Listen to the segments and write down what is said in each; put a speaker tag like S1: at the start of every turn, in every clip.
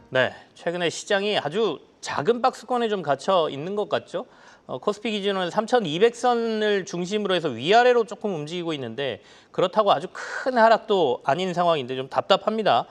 S1: 네, 최근에 시장이 아주 작은 박스권에 좀 갇혀 있는 것 같죠? 코스피 기준으로는 3,200선을 중심으로 해서 위아래로 조금 움직이고 있는데 그렇다고 아주 큰 하락도 아닌 상황인데 좀 답답합니다.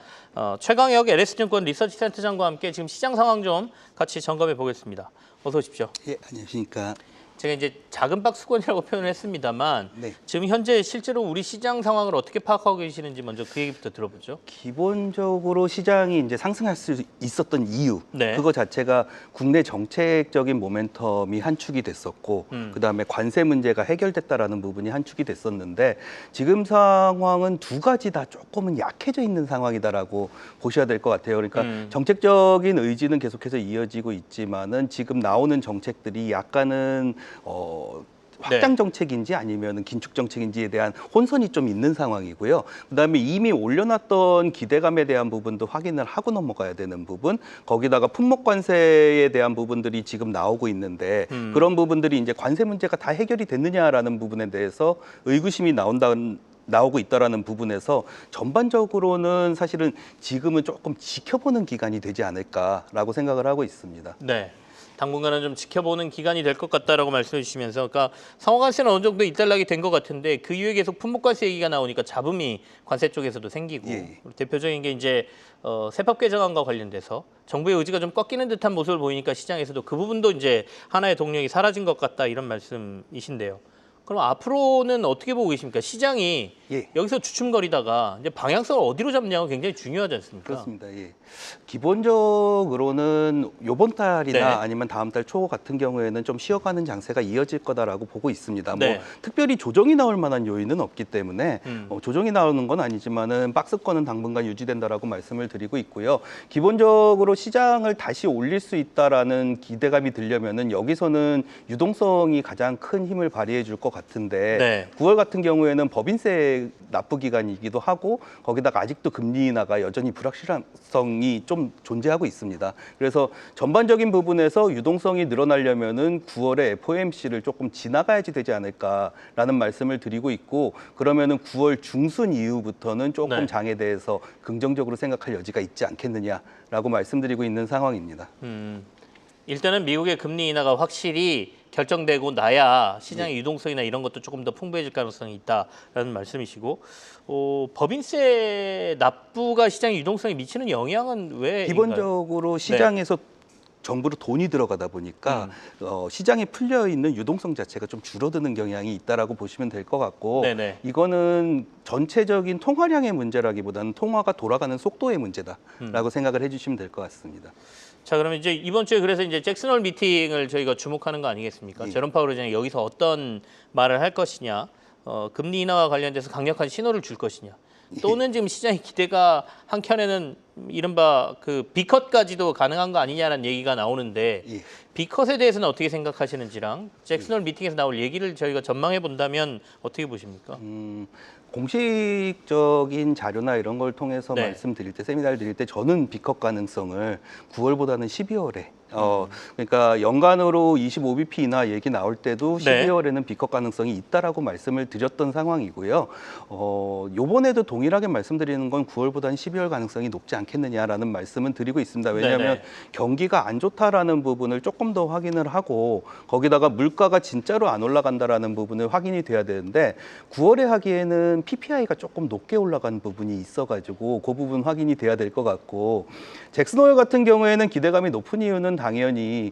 S1: 최강혁 LS증권 리서치센터장과 함께 지금 시장 상황 좀 같이 점검해 보겠습니다. 어서 오십시오.
S2: 예, 안녕하십니까.
S1: 제가 이제 작은 박스권이라고 표현을 했습니다만
S2: 네.
S1: 지금 현재 실제로 우리 시장 상황을 어떻게 파악하고 계시는지 먼저 그 얘기부터 들어보죠.
S2: 기본적으로 시장이 이제 상승할 수 있었던 이유,
S1: 네.
S2: 그거 자체가 국내 정책적인 모멘텀이 한 축이 됐었고, 그다음에 관세 문제가 해결됐다라는 부분이 한 축이 됐었는데 지금 상황은 두 가지 다 조금은 약해져 있는 상황이다라고 보셔야 될 것 같아요. 그러니까 정책적인 의지는 계속해서 이어지고 있지만은 지금 나오는 정책들이 약간은 확장 정책인지 아니면 긴축 정책인지에 대한 혼선이 좀 있는 상황이고요. 그다음에 이미 올려놨던 기대감에 대한 부분도 확인을 하고 넘어가야 되는 부분, 거기다가 품목 관세에 대한 부분들이 지금 나오고 있는데 그런 부분들이 이제 관세 문제가 다 해결이 됐느냐라는 부분에 대해서 의구심이 나오고 있다라는 부분에서 전반적으로는 사실은 지금은 조금 지켜보는 기간이 되지 않을까라고 생각을 하고 있습니다.
S1: 네. 당분간은 좀 지켜보는 기간이 될 것 같다라고 말씀해 주시면서, 그러니까 상호관세는 어느 정도 일단락이 된 것 같은데 그 이후에 계속 품목관세 얘기가 나오니까 잡음이 관세 쪽에서도 생기고
S2: 예.
S1: 대표적인 게 이제 세법 개정안과 관련돼서 정부의 의지가 좀 꺾이는 듯한 모습을 보이니까 시장에서도 그 부분도 이제 하나의 동력이 사라진 것 같다 이런 말씀이신데요. 그럼 앞으로는 어떻게 보고 계십니까? 시장이
S2: 예.
S1: 여기서 주춤거리다가 이제 방향성을 어디로 잡냐가 굉장히 중요하지 않습니까?
S2: 그렇습니다. 예. 기본적으로는 이번 달이나
S1: 네.
S2: 아니면 다음 달 초 같은 경우에는 좀 쉬어가는 장세가 이어질 거다라고 보고 있습니다.
S1: 네.
S2: 뭐 특별히 조정이 나올 만한 요인은 없기 때문에 조정이 나오는 건 아니지만은 박스권은 당분간 유지된다라고 말씀을 드리고 있고요. 기본적으로 시장을 다시 올릴 수 있다라는 기대감이 들려면은 여기서는 유동성이 가장 큰 힘을 발휘해 줄 것 같은데
S1: 네.
S2: 9월 같은 경우에는 법인세 납부 기간이기도 하고 거기다가 아직도 금리 인하가 여전히 불확실성이 좀 존재하고 있습니다. 그래서 전반적인 부분에서 유동성이 늘어나려면은 9월에 FOMC를 조금 지나가야지 되지 않을까라는 말씀을 드리고 있고, 그러면은 9월 중순 이후부터는 조금
S1: 네.
S2: 장에 대해서 긍정적으로 생각할 여지가 있지 않겠느냐라고 말씀드리고 있는 상황입니다.
S1: 일단은 미국의 금리 인하가 확실히 결정되고 나야 시장의 유동성이나 이런 것도 조금 더 풍부해질 가능성이 있다라는 말씀이시고, 법인세 납부가 시장의 유동성에 미치는 영향은 왜?
S2: 기본적으로 시장에서 정부로 돈이 들어가다 보니까 시장에 풀려 있는 유동성 자체가 좀 줄어드는 경향이 있다라고 보시면 될 것 같고,
S1: 네네.
S2: 이거는 전체적인 통화량의 문제라기보다는 통화가 돌아가는 속도의 문제다라고 생각을 해주시면 될 것 같습니다.
S1: 자, 그러면 이제 이번 주에 그래서 이제 잭슨홀 미팅을 저희가 주목하는 거 아니겠습니까?
S2: 예.
S1: 제롬 파월 의장이 여기서 어떤 말을 할 것이냐, 금리 인하와 관련돼서 강력한 신호를 줄 것이냐, 또는 지금 시장의 기대가 한켠에는 이른바 그 B컷까지도 가능한 거 아니냐라는 얘기가 나오는데
S2: 예.
S1: B컷에 대해서는 어떻게 생각하시는지랑 잭슨홀 미팅에서 나올 얘기를 저희가 전망해 본다면 어떻게 보십니까?
S2: 공식적인 자료나 이런 걸 통해서
S1: 네.
S2: 말씀드릴 때, 세미나를 드릴 때 저는 B컷 가능성을 9월보다는 12월에 그러니까 연간으로 25bp 인하 얘기 나올 때도
S1: 네.
S2: 12월에는 B컷 가능성이 있다라고 말씀을 드렸던 상황이고요. 요번에도 동일하게 말씀드리는 건 9월보다는 12월 가능성이 높지 않겠느냐라는 말씀은 드리고 있습니다. 왜냐하면
S1: 네네.
S2: 경기가 안 좋다라는 부분을 조금 더 확인을 하고 거기다가 물가가 진짜로 안 올라간다라는 부분을 확인이 돼야 되는데 9월에 하기에는 PPI가 조금 높게 올라간 부분이 있어가지고 그 부분 확인이 돼야 될 것 같고, 잭슨 홀 같은 경우에는 기대감이 높은 이유는 당연히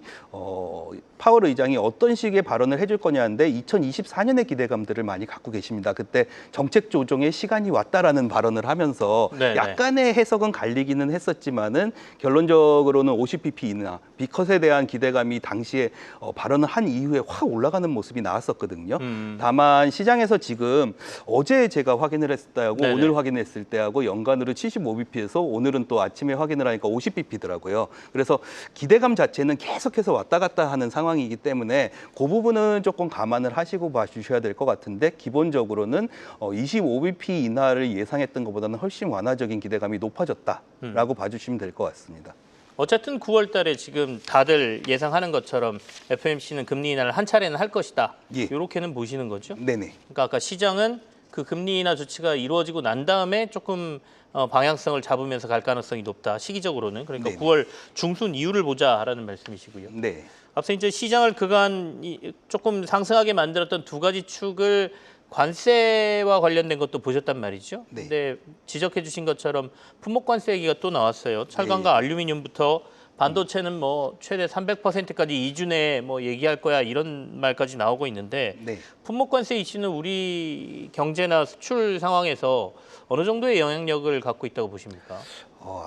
S2: 파월 의장이 어떤 식의 발언을 해줄 거냐인데 2024년의 기대감들을 많이 갖고 계십니다. 그때 정책 조정의 시간이 왔다라는 발언을 하면서
S1: 네네.
S2: 약간의 해석은 갈리기는 했었지만은 결론적으로는 50bp 인하, B컷에 대한 기대감이 당시에 발언을 한 이후에 확 올라가는 모습이 나왔었거든요. 다만 시장에서 지금 어제 제가 확인을 했을 때하고
S1: 네네.
S2: 오늘 확인했을 때하고 연간으로 75bp에서 오늘은 또 아침에 확인을 하니까 50bp더라고요. 그래서 기대감 자체는 계속해서 왔다 갔다 하는 상황이기 때문에 그 부분은 조금 감안을 하시고 봐주셔야 될 것 같은데, 기본적으로는 25bp 인하를 예상했던 것보다는 훨씬 완화적인 기대감이 높아졌다라고 봐주시면 될 것 같습니다.
S1: 어쨌든 9월 달에 지금 다들 예상하는 것처럼 FOMC는 금리 인하를 한 차례는 할 것이다.
S2: 예.
S1: 이렇게는 보시는 거죠?
S2: 네네.
S1: 그러니까 아까 시장은 그 금리 인하 조치가 이루어지고 난 다음에 조금 방향성을 잡으면서 갈 가능성이 높다. 시기적으로는. 그러니까
S2: 네네.
S1: 9월 중순 이후를 보자라는 말씀이시고요.
S2: 네.
S1: 앞서 이제 시장을 그간 조금 상승하게 만들었던 두 가지 축을 관세와 관련된 것도 보셨단 말이죠.
S2: 네.
S1: 근데 지적해 주신 것처럼 품목 관세 얘기가 또 나왔어요. 철강과 알루미늄부터 반도체는 뭐 최대 300%까지 2주 내에 뭐 얘기할 거야 이런 말까지 나오고 있는데
S2: 네.
S1: 품목 관세 이슈는 우리 경제나 수출 상황에서 어느 정도의 영향력을 갖고 있다고 보십니까?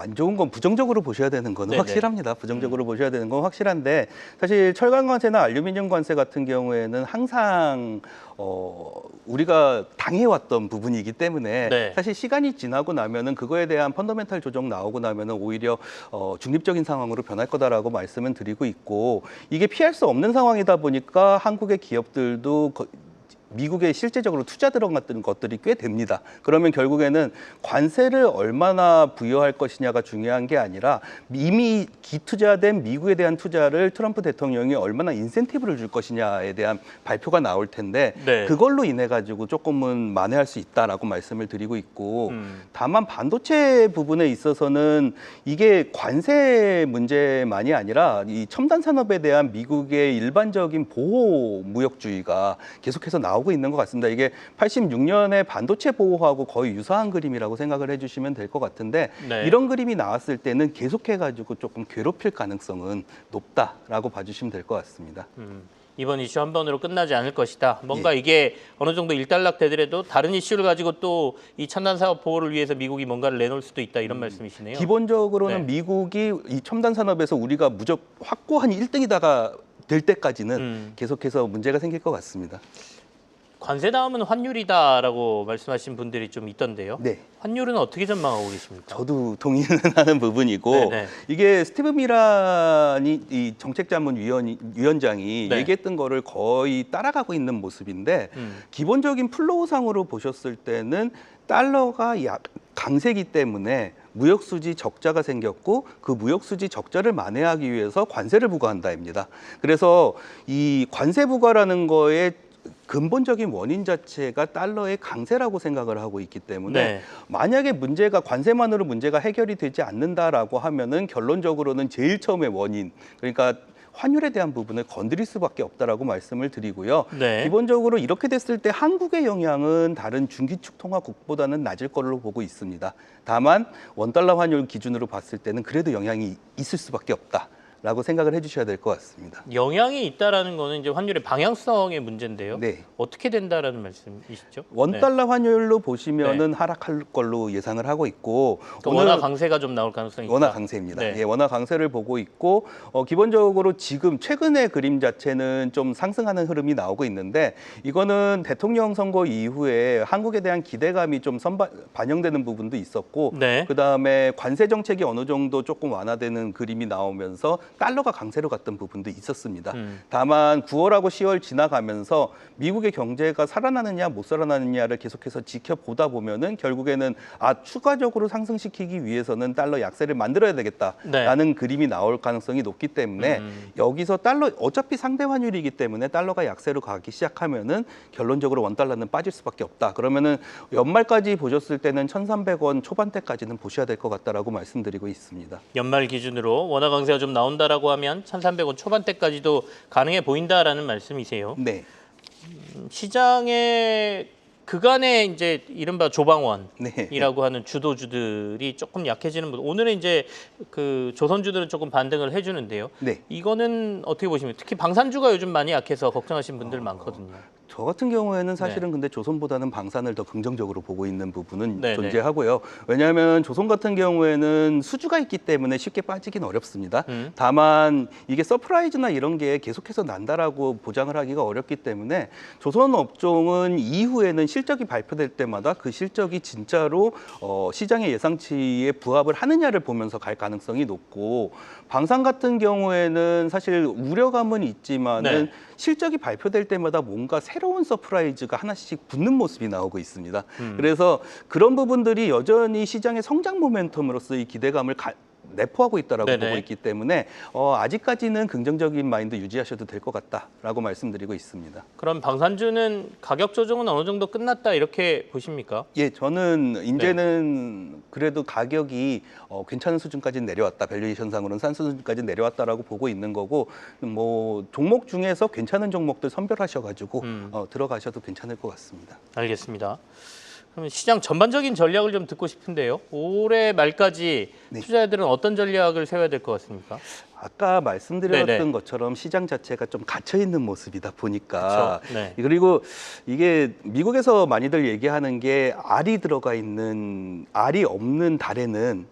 S2: 안 좋은 건 부정적으로 보셔야 되는 거는
S1: 네네.
S2: 확실합니다. 부정적으로 보셔야 되는 건 확실한데 사실 철강 관세나 알루미늄 관세 같은 경우에는 항상 우리가 당해왔던 부분이기 때문에
S1: 네.
S2: 사실 시간이 지나고 나면은 그거에 대한 펀더멘탈 조정 나오고 나면은 오히려 중립적인 상황으로 변할 거다라고 말씀은 드리고 있고 이게 피할 수 없는 상황이다 보니까 한국의 기업들도 미국에 실제적으로 투자 들어갔던 것들이 꽤 됩니다. 그러면 결국에는 관세를 얼마나 부여할 것이냐가 중요한 게 아니라 이미 기투자된 미국에 대한 투자를 트럼프 대통령이 얼마나 인센티브를 줄 것이냐에 대한 발표가 나올 텐데
S1: 네.
S2: 그걸로 인해 가지고 조금은 만회할 수 있다라고 말씀을 드리고 있고 다만 반도체 부분에 있어서는 이게 관세 문제만이 아니라 이 첨단 산업에 대한 미국의 일반적인 보호 무역주의가 계속해서 나오고 있는 것 같습니다. 이게 86년에 반도체 보호하고 거의 유사한 그림이라고 생각을 해주시면 될 것 같은데
S1: 네.
S2: 이런 그림이 나왔을 때는 계속해가지고 조금 괴롭힐 가능성은 높다라고 봐주시면 될 것 같습니다.
S1: 이번 이슈 한 번으로 끝나지 않을 것이다. 뭔가 이게 어느 정도 일단락 되더라도 다른 이슈를 가지고 또 이 첨단 사업 보호를 위해서 미국이 뭔가를 내놓을 수도 있다 이런 말씀이시네요.
S2: 기본적으로는
S1: 네.
S2: 미국이 이 첨단 산업에서 우리가 확고한 1등이다가 될 때까지는 계속해서 문제가 생길 것 같습니다.
S1: 관세 다음은 환율이다라고 말씀하신 분들이 좀 있던데요.
S2: 네.
S1: 환율은 어떻게 전망하고 계십니까?
S2: 저도 동의는 하는 부분이고
S1: 네네.
S2: 이게 스티브 미란이 이 정책자문위원장이
S1: 네.
S2: 얘기했던 거를 거의 따라가고 있는 모습인데 기본적인 플로우상으로 보셨을 때는 달러가 강세기 때문에 무역수지 적자가 생겼고 그 무역수지 적자를 만회하기 위해서 관세를 부과한다입니다. 그래서 이 관세 부과라는 거에 근본적인 원인 자체가 달러의 강세라고 생각을 하고 있기 때문에
S1: 네.
S2: 만약에 문제가 관세만으로 문제가 해결이 되지 않는다라고 하면은 결론적으로는 제일 처음에 원인 그러니까 환율에 대한 부분을 건드릴 수밖에 없다라고 말씀을 드리고요.
S1: 네.
S2: 기본적으로 이렇게 됐을 때 한국의 영향은 다른 중기축 통화국보다는 낮을 걸로 보고 있습니다. 다만 원달러 환율 기준으로 봤을 때는 그래도 영향이 있을 수밖에 없다. 라고 생각을 해주셔야 될 것 같습니다.
S1: 영향이 있다라는 거는 이제 환율의 방향성의 문제인데요.
S2: 네.
S1: 어떻게 된다라는 말씀이시죠?
S2: 원달러 환율로 보시면은 하락할 걸로 예상을 하고 있고
S1: 그러니까 원화 강세가 좀 나올 가능성이 있다.
S2: 원화 강세입니다.
S1: 네.
S2: 예, 원화 강세를 보고 있고 기본적으로 지금 최근의 그림 자체는 좀 상승하는 흐름이 나오고 있는데 이거는 대통령 선거 이후에 한국에 대한 기대감이 좀 반영되는 부분도 있었고
S1: 네.
S2: 그다음에 관세 정책이 어느 정도 조금 완화되는 그림이 나오면서 달러가 강세로 갔던 부분도 있었습니다. 다만 9월하고 10월 지나가면서 미국의 경제가 살아나느냐 못 살아나느냐를 계속해서 지켜보다 보면은 결국에는 추가적으로 상승시키기 위해서는 달러 약세를 만들어야 되겠다라는 그림이 나올 가능성이 높기 때문에 여기서 달러 어차피 상대 환율이기 때문에 달러가 약세로 가기 시작하면은 결론적으로 원달러는 빠질 수밖에 없다. 그러면은 연말까지 보셨을 때는 1,300원 초반대까지는 보셔야 될 것 같다라고 말씀드리고 있습니다.
S1: 연말 기준으로 원화 강세가 좀 나온다라고 하면 1,300원 초반대까지도 가능해 보인다라는 말씀이세요.
S2: 네.
S1: 시장의 그간의 이제 이른바 조방원이라고
S2: 네.
S1: 하는 주도주들이 조금 약해지는 부분. 오늘은 이제 그 조선주들은 조금 반등을 해주는데요.
S2: 네.
S1: 이거는 어떻게 보시면 특히 방산주가 요즘 많이 약해서 걱정하시는 분들 많거든요.
S2: 저 같은 경우에는 사실은 근데 조선보다는 방산을 더 긍정적으로 보고 있는 부분은
S1: 네네.
S2: 존재하고요. 왜냐하면 조선 같은 경우에는 수주가 있기 때문에 쉽게 빠지긴 어렵습니다. 다만 이게 서프라이즈나 이런 게 계속해서 난다라고 보장을 하기가 어렵기 때문에 조선 업종은 이후에는 실적이 발표될 때마다 그 실적이 진짜로 시장의 예상치에 부합을 하느냐를 보면서 갈 가능성이 높고 방산 같은 경우에는 사실 우려감은 있지만은
S1: 네.
S2: 실적이 발표될 때마다 뭔가 새로운 서프라이즈가 하나씩 붙는 모습이 나오고 있습니다. 그래서 그런 부분들이 여전히 시장의 성장 모멘텀으로서 이 기대감을 내포하고 있다라고
S1: 네네.
S2: 보고 있기 때문에 아직까지는 긍정적인 마인드 유지하셔도 될 것 같다라고 말씀드리고 있습니다.
S1: 그럼 방산주는 가격 조정은 어느 정도 끝났다 이렇게 보십니까?
S2: 예, 저는 이제는 그래도 가격이 괜찮은 수준까지 내려왔다. 밸류에이션상으로는 싼 수준까지 내려왔다라고 보고 있는 거고, 뭐 종목 중에서 괜찮은 종목들 선별하셔가지고 들어가셔도 괜찮을 것 같습니다.
S1: 알겠습니다. 그러면 시장 전반적인 전략을 좀 듣고 싶은데요. 올해 말까지
S2: 네.
S1: 투자자들은 어떤 전략을 세워야 될 것 같습니까?
S2: 아까 말씀드렸던
S1: 네네.
S2: 것처럼 시장 자체가 좀 갇혀 있는 모습이다 보니까
S1: 그렇죠. 네.
S2: 그리고 이게 미국에서 많이들 얘기하는 게 알이 들어가 있는 알이 없는 달에는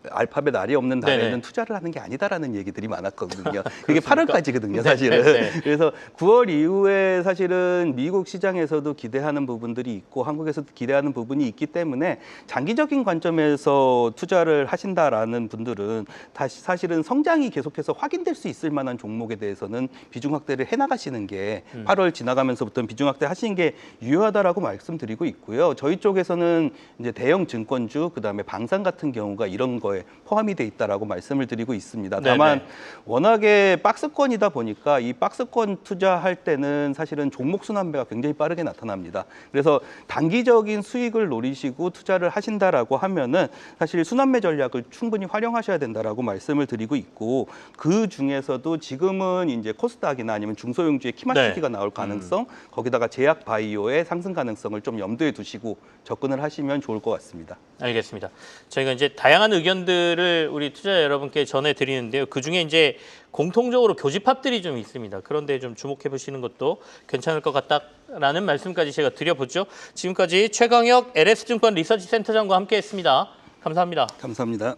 S2: 알파벳 알이 없는 달에는
S1: 네네.
S2: 투자를 하는 게 아니다라는 얘기들이 많았거든요. 그게
S1: 그렇습니까?
S2: 8월까지거든요,
S1: 네,
S2: 사실은.
S1: 네, 네.
S2: 그래서 9월 이후에 사실은 미국 시장에서도 기대하는 부분들이 있고 한국에서도 기대하는 부분이 있기 때문에 장기적인 관점에서 투자를 하신다라는 분들은 다시 사실은 성장이 계속해서 확인될 수 있을 만한 종목에 대해서는 비중 확대를 해나가시는 게 8월 지나가면서부터는 비중 확대 하시는 게 유효하다라고 말씀드리고 있고요. 저희 쪽에서는 이제 대형 증권주 그다음에 방산 같은 경우가 이런 거에 포함이 돼 있다라고 말씀을 드리고 있습니다. 다만
S1: 네네.
S2: 워낙에 박스권이다 보니까 이 박스권 투자할 때는 사실은 종목 순환매가 굉장히 빠르게 나타납니다. 그래서 단기적인 수익을 노리시고 투자를 하신다라고 하면은 사실 순환매 전략을 충분히 활용하셔야 된다라고 말씀을 드리고 있고 그 중에서도 지금은 이제 코스닥이나 아니면 중소형주의 키맞추기가 나올 가능성, 거기다가 제약 바이오의 상승 가능성을 좀 염두에 두시고 접근을 하시면 좋을 것 같습니다.
S1: 알겠습니다. 저희가 이제 다양한 의견들을 우리 투자자 여러분께 전해드리는데요. 그 중에 이제 공통적으로 교집합들이 좀 있습니다. 그런데 좀 주목해 보시는 것도 괜찮을 것 같다라는 말씀까지 제가 드려보죠. 지금까지 최강혁 LS증권 리서치센터장과 함께했습니다. 감사합니다.
S2: 감사합니다.